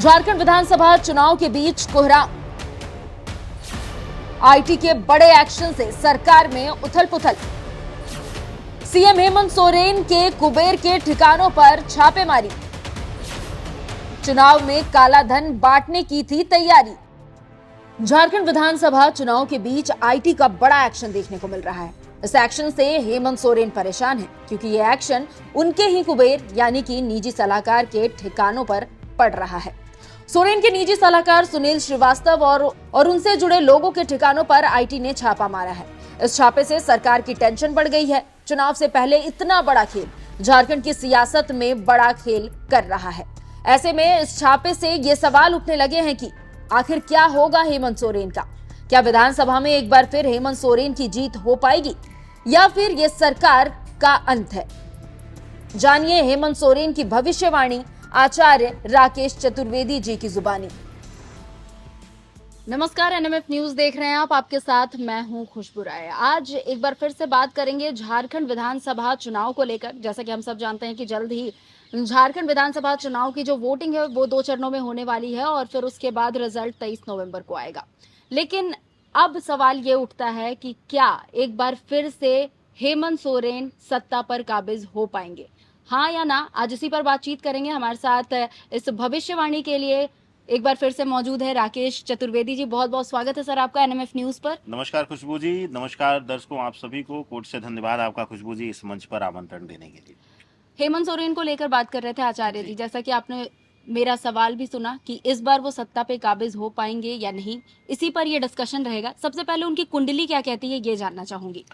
झारखंड विधानसभा चुनाव के बीच कोहराम। आईटी के बड़े एक्शन से सरकार में उथल पुथल। सीएम हेमंत सोरेन के कुबेर के ठिकानों पर छापेमारी। चुनाव में काला धन बांटने की थी तैयारी। झारखंड विधानसभा चुनाव के बीच आईटी का बड़ा एक्शन देखने को मिल रहा है। इस एक्शन से हेमंत सोरेन परेशान हैं क्योंकि ये एक्शन उनके ही कुबेर यानी कि निजी सलाहकार के ठिकानों पर पड़ रहा है। सोरेन के निजी सलाहकार सुनील श्रीवास्तव और उनसे जुड़े लोगों के ठिकानों पर आईटी ने छापा मारा है। इस छापे से सरकार की टेंशन बढ़ गई है। चुनाव से पहले इतना बड़ा खेल झारखंड की सियासत में बड़ा खेल कर रहा है। ऐसे में इस छापे से ये सवाल उठने लगे हैं कि आखिर क्या होगा हेमंत सोरेन का। क्या विधानसभा में एक बार फिर हेमंत सोरेन की जीत हो पाएगी या फिर ये सरकार का अंत है। जानिए हेमंत सोरेन की भविष्यवाणी आचार्य राकेश चतुर्वेदी जी की जुबानी। नमस्कार, एनएमएफ न्यूज देख रहे हैं आप। आपके साथ मैं हूं खुशबू राय। आज एक बार फिर से बात करेंगे झारखंड विधानसभा चुनाव को लेकर। जैसा कि हम सब जानते हैं कि जल्द ही झारखंड विधानसभा चुनाव की जो वोटिंग है वो 2 चरणों में होने वाली है और फिर उसके बाद रिजल्ट 23 नवंबर को आएगा। लेकिन अब सवाल ये उठता है कि क्या एक बार फिर से हेमंत सोरेन सत्ता पर काबिज हो पाएंगे, हाँ या ना। आज इसी पर बातचीत करेंगे। हमारे साथ इस भविष्यवाणी के लिए एक बार फिर से मौजूद है राकेश चतुर्वेदी जी। बहुत बहुत स्वागत है सर आपका एनएमएफ न्यूज पर। नमस्कार खुशबू जी, नमस्कार दर्शकों, आप सभी को कोर्ट से धन्यवाद आपका खुशबू जी इस मंच पर आमंत्रण देने के लिए। हेमंत सोरेन को लेकर बात कर रहे थे आचार्य जी, जैसा कि आपने मेरा सवाल भी सुना कि इस बार वो सत्ता पे काबिज हो पाएंगे या नहीं, इसी पर ये डिस्कशन रहेगा। सबसे पहले उनकी कुंडली क्या कहती है ये जानना चाहूंगी।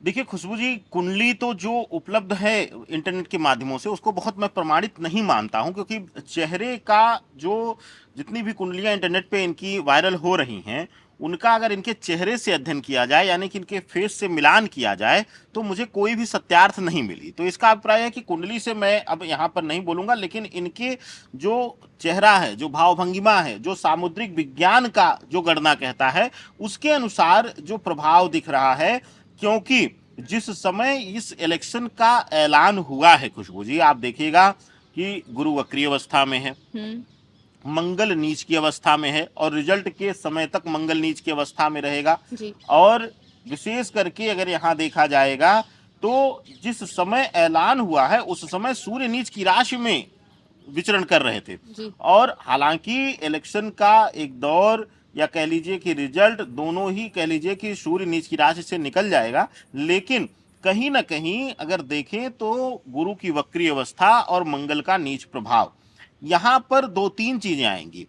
देखिए खुशबू जी, कुंडली तो जो उपलब्ध है इंटरनेट के माध्यमों से उसको बहुत मैं प्रमाणित नहीं मानता हूं, क्योंकि चेहरे का जो जितनी भी कुंडलियां इंटरनेट पे इनकी वायरल हो रही हैं उनका अगर इनके चेहरे से अध्ययन किया जाए यानी कि इनके फेस से मिलान किया जाए तो मुझे कोई भी सत्यार्थ नहीं मिली। तो इसका अभिप्राय है कि कुंडली से मैं अब यहाँ पर नहीं बोलूंगा, लेकिन इनके जो चेहरा है, जो भावभंगिमा है, जो सामुद्रिक विज्ञान का जो गणना कहता है उसके अनुसार जो प्रभाव दिख रहा है, क्योंकि जिस समय इस इलेक्शन का ऐलान हुआ है खुशबू जी, आप देखिएगा कि गुरु वक्री अवस्था में है, मंगल नीच की अवस्था में है और रिजल्ट के समय तक मंगल नीच की अवस्था में रहेगा जी। और विशेष करके अगर यहाँ देखा जाएगा तो जिस समय ऐलान हुआ है उस समय सूर्य नीच की राशि में विचरण कर रहे थे जी। और हालांकि इलेक्शन का एक दौर या कह लीजिए कि रिजल्ट दोनों ही कह लीजिए कि सूर्य नीच की राशि से निकल जाएगा, लेकिन कहीं ना कहीं अगर देखें तो गुरु की वक्री अवस्था और मंगल का नीच प्रभाव, यहां पर 2-3 चीजें आएंगी।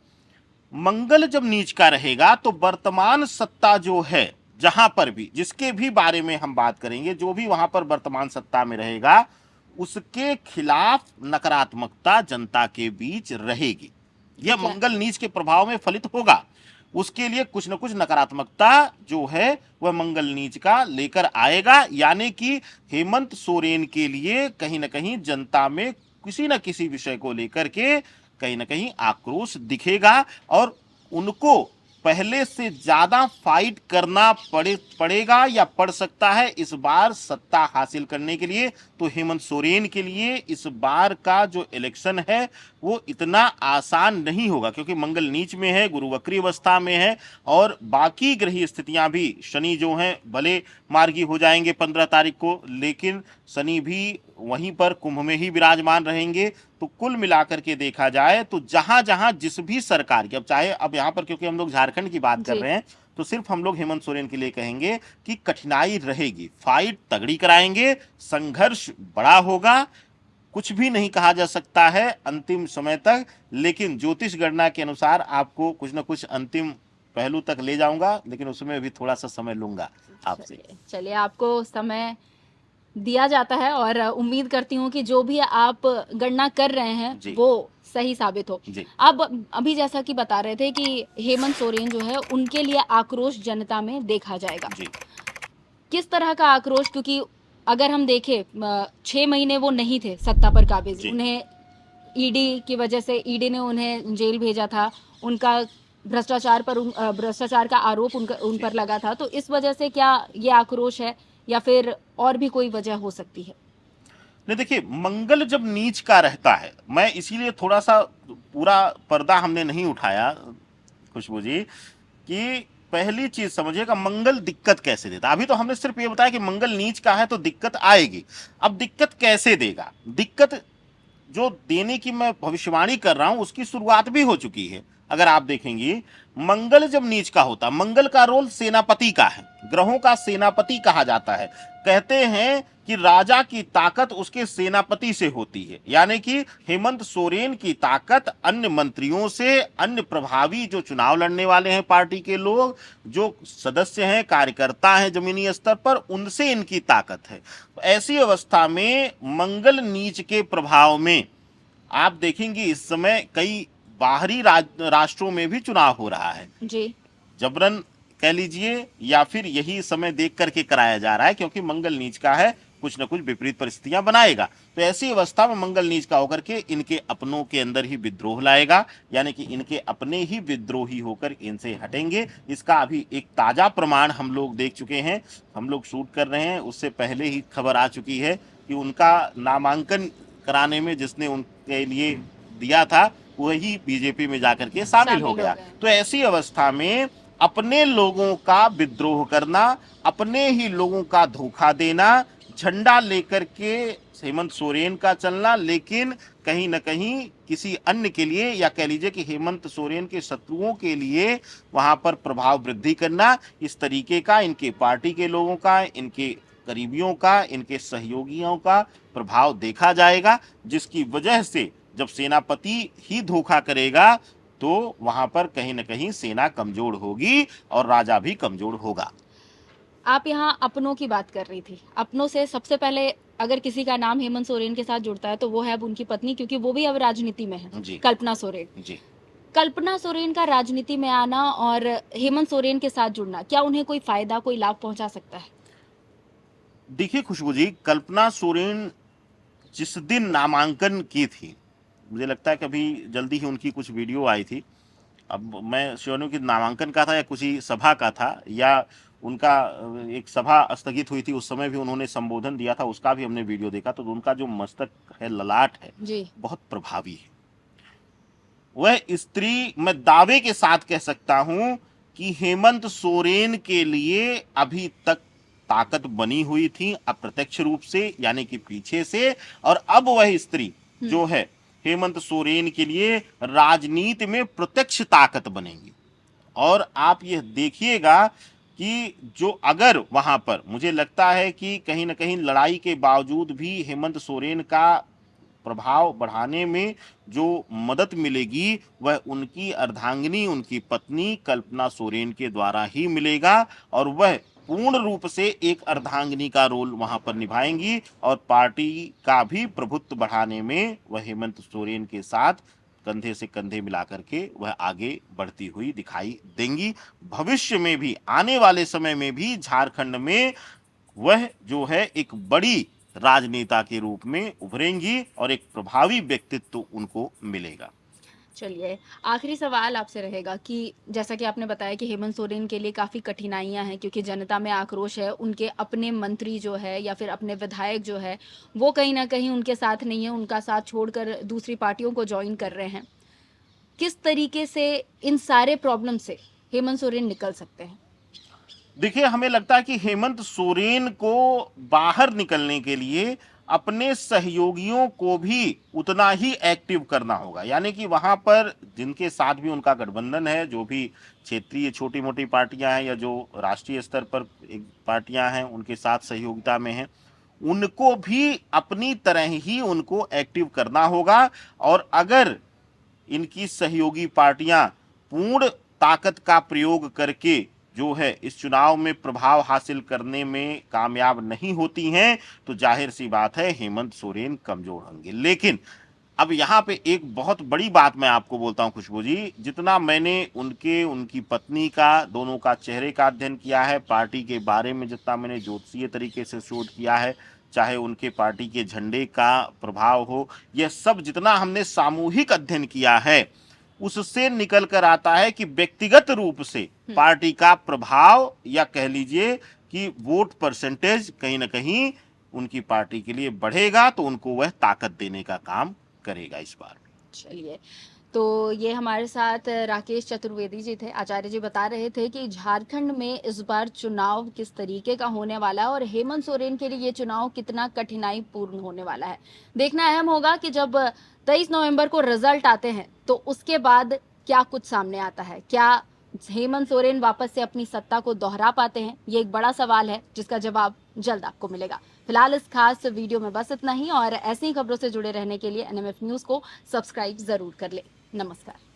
मंगल जब नीच का रहेगा तो वर्तमान सत्ता जो है, जहां पर भी जिसके भी बारे में हम बात करेंगे, जो भी वहां पर वर्तमान सत्ता में रहेगा उसके खिलाफ नकारात्मकता जनता के बीच रहेगी। यह मंगल नीच के प्रभाव में फलित होगा। उसके लिए कुछ न कुछ नकारात्मकता जो है वह मंगल नीच का लेकर आएगा, यानी कि हेमंत सोरेन के लिए कहीं ना कहीं जनता में किसी न किसी विषय को लेकर के कहीं ना कहीं आक्रोश दिखेगा और उनको पहले से ज्यादा फाइट करना पड़ेगा या पड़ सकता है इस बार सत्ता हासिल करने के लिए। तो हेमंत सोरेन के लिए इस बार का जो इलेक्शन है वो इतना आसान नहीं होगा, क्योंकि मंगल नीच में है, गुरु वक्री अवस्था में है और बाकी ग्रही स्थितियां भी, शनि जो हैं भले मार्गी हो जाएंगे 15 तारीख को, लेकिन शनि भी वहीं पर कुंभ में ही विराजमान रहेंगे। तो कुल मिलाकर के देखा जाए तो जहां जहां जिस भी सरकार की, अब चाहे अब यहाँ पर क्योंकि हम लोग झारखंड की बात कर रहे हैं तो सिर्फ हम लोग हेमंत सोरेन के लिए कहेंगे कि कठिनाई रहेगी, फाइट तगड़ी कराएंगे, संघर्ष बड़ा होगा। कुछ भी नहीं कहा जा सकता है अंतिम समय तक, लेकिन ज्योतिष गणना के अनुसार आपको कुछ ना कुछ अंतिम पहलू तक ले जाऊंगा, लेकिन उसमें भी थोड़ा सा समय लूंगा आपसे। चलिए, आपको समय दिया जाता है और उम्मीद करती हूँ कि जो भी आप गणना कर रहे हैं वो सही साबित हो। अब अभी जैसा कि बता रहे थे कि हेमंत सोरेन जो है उनके लिए आक्रोश जनता में देखा जाएगा। किस तरह का आक्रोश, क्योंकि अगर हम देखें 6 महीने वो नहीं थे सत्ता पर काबिज, उन्हें ईडी की वजह से ईडी ने उन्हें जेल भेजा था, उनका भ्रष्टाचार का आरोप उन पर लगा था। तो इस वजह से क्या ये आक्रोश है या फिर और भी कोई वजह हो सकती है? नहीं देखिए, मंगल जब नीच का रहता है, मैं इसीलिए थोड़ा सा पूरा पर्दा हमने नहीं उठाया खुशबू जी, कि पहली चीज समझिएगा मंगल दिक्कत कैसे देता। अभी तो हमने सिर्फ ये बताया कि मंगल नीच का है तो दिक्कत आएगी। अब दिक्कत कैसे देगा, दिक्कत जो देने की मैं भविष्यवाणी कर रहा हूं उसकी शुरुआत भी हो चुकी है। अगर आप देखेंगे, मंगल जब नीच का होता, मंगल का रोल सेनापति का है, ग्रहों का सेनापति कहा जाता है। कहते हैं कि राजा की ताकत उसके सेनापति से होती है, यानी कि हेमंत सोरेन की ताकत अन्य मंत्रियों से, अन्य प्रभावी जो चुनाव लड़ने वाले हैं पार्टी के लोग, जो सदस्य हैं, कार्यकर्ता हैं जमीनी स्तर पर, उनसे इनकी ताकत है। ऐसी अवस्था में मंगल नीच के प्रभाव में आप देखेंगे इस समय कई बाहरी राष्ट्रों में भी चुनाव हो रहा है जी। जबरन कह लीजिए, या फिर यही समय देख करके कराया जा रहा है, क्योंकि मंगल नीच का है, कुछ न कुछ विपरीत परिस्थितियां बनाएगा। तो ऐसी अवस्था में मंगल नीच का होकर के इनके अपनों के अंदर ही विद्रोह लाएगा, यानी कि इनके अपने ही विद्रोही होकर इनसे हटेंगे। इसका अभी एक ताजा प्रमाण हम लोग देख चुके हैं, हम लोग शूट कर रहे हैं, उससे पहले ही खबर आ चुकी है कि उनका नामांकन कराने में जिसने उनके लिए दिया था वही बीजेपी में जाकर के शामिल हो गया। तो ऐसी अवस्था में अपने लोगों का विद्रोह करना, अपने ही लोगों का धोखा देना, झंडा लेकर के हेमंत सोरेन का चलना, लेकिन कहीं न कहीं किसी अन्य के लिए, या कह लीजिए कि हेमंत सोरेन के शत्रुओं के लिए वहां पर प्रभाव वृद्धि करना, इस तरीके का इनके पार्टी के लोगों का, इनके करीबियों का, इनके सहयोगियों का प्रभाव देखा जाएगा, जिसकी वजह से जब सेनापति ही धोखा करेगा तो वहां पर कहीं न कहीं सेना कमजोर होगी और राजा भी कमजोर होगा। आप यहाँ अपनों की बात कर रही थी। अपनों से सबसे पहले अगर किसी का नाम हेमंत सोरेन के साथ जुड़ता है तो वो है अब उनकी पत्नी, क्योंकि वो भी अब राजनीति में है, जी। कल्पना सोरेन। जी। कल्पना सोरेन का राजनीति में आना और हेमंत सोरेन के साथ जुड़ना, क्या उन्हें कोई फायदा, कोई लाभ पहुंचा सकता है? देखिए खुशबू जी, कल्पना सोरेन जिस दिन नामांकन की थी, मुझे लगता है कि अभी जल्दी ही उनकी कुछ वीडियो आई थी। अब मैं श्योर नहीं कि नामांकन का था या किसी सभा का था, या उनका एक सभा स्थगित हुई थी, उस समय भी उन्होंने संबोधन दिया था, उसका भी हमने वीडियो देखा। तो उनका जो मस्तक है, ललाट है, जी। बहुत प्रभावी है। वह स्त्री, मैं दावे के साथ कह सकता हूं कि हेमंत सोरेन के लिए अभी तक ताकत बनी हुई थी, अप्रत्यक्ष रूप से, यानी कि पीछे से, और अब वह स्त्री जो है हेमंत सोरेन के लिए राजनीति में प्रत्यक्ष ताकत बनेंगी। और आप यह देखिएगा कि जो अगर वहां पर, मुझे लगता है कि कहीं ना कहीं लड़ाई के बावजूद भी हेमंत सोरेन का प्रभाव बढ़ाने में जो मदद मिलेगी वह उनकी अर्धांगिनी, उनकी पत्नी कल्पना सोरेन के द्वारा ही मिलेगा, और वह पूर्ण रूप से एक अर्धांगिनी का रोल वहां पर निभाएंगी, और पार्टी का भी प्रभुत्व बढ़ाने में वह हेमंत सोरेन के साथ कंधे से कंधे मिलाकर के वह आगे बढ़ती हुई दिखाई देंगी। भविष्य में भी, आने वाले समय में भी झारखंड में वह जो है एक बड़ी राजनेता के रूप में उभरेंगी और एक प्रभावी व्यक्तित्व उनको मिलेगा। चलिए, आखिरी सवाल आपसे रहेगा कि जैसा कि आपने बताया कि हेमंत सोरेन के लिए काफ़ी कठिनाइयाँ हैं, क्योंकि जनता में आक्रोश है, उनके अपने मंत्री जो है या फिर अपने विधायक जो है, वो कहीं न कहीं उनके साथ नहीं है, उनका साथ छोड़कर दूसरी पार्टियों को जॉइन कर रहे हैं। किस तरीके से इन सारे प्रॉब्लम से हेमंत सोरेन निकल सकते हैं? देखिए, हमें लगता है कि हेमंत सोरेन को बाहर निकलने के लिए अपने सहयोगियों को भी उतना ही एक्टिव करना होगा, यानी कि वहां पर जिनके साथ भी उनका गठबंधन है, जो भी क्षेत्रीय छोटी मोटी पार्टियां हैं या जो राष्ट्रीय स्तर पर एक पार्टियां हैं उनके साथ सहयोगिता में हैं, उनको भी अपनी तरह ही उनको एक्टिव करना होगा। और अगर इनकी सहयोगी पार्टियां पूर्ण ताकत का प्रयोग करके जो है इस चुनाव में प्रभाव हासिल करने में कामयाब नहीं होती हैं, तो जाहिर सी बात है हेमंत सोरेन कमजोर होंगे। लेकिन अब यहाँ पे एक बहुत बड़ी बात मैं आपको बोलता हूँ खुशबू जी, जितना मैंने उनकी पत्नी का, दोनों का चेहरे का अध्ययन किया है, पार्टी के बारे में जितना मैंने ज्योतिषीय तरीके से शोध किया है, चाहे उनके पार्टी के झंडे का प्रभाव हो, यह सब जितना हमने सामूहिक अध्ययन किया है, उससे निकल कर आता है कि व्यक्तिगत रूप से पार्टी का प्रभाव, या कह लीजिए कि वोट परसेंटेज कहीं ना कहीं उनकी पार्टी के लिए बढ़ेगा तो उनको वह ताकत देने का काम करेगा इस बार। चलिए, तो ये हमारे साथ राकेश चतुर्वेदी जी थे। आचार्य जी बता रहे थे कि झारखंड में इस बार चुनाव किस तरीके का होने वाला है और हेमंत सोरेन के लिए ये चुनाव कितना कठिनाई पूर्ण होने वाला है। देखना अहम होगा कि जब 23 नवंबर को रिजल्ट आते हैं तो उसके बाद क्या कुछ सामने आता है। क्या हेमंत सोरेन वापस से अपनी सत्ता को दोहरा पाते हैं, ये एक बड़ा सवाल है जिसका जवाब जल्द आपको मिलेगा। फिलहाल इस खास वीडियो में बस इतना ही और ऐसी ही खबरों से जुड़े रहने के लिए एनएमएफ न्यूज को सब्सक्राइब जरूर कर ले। नमस्कार।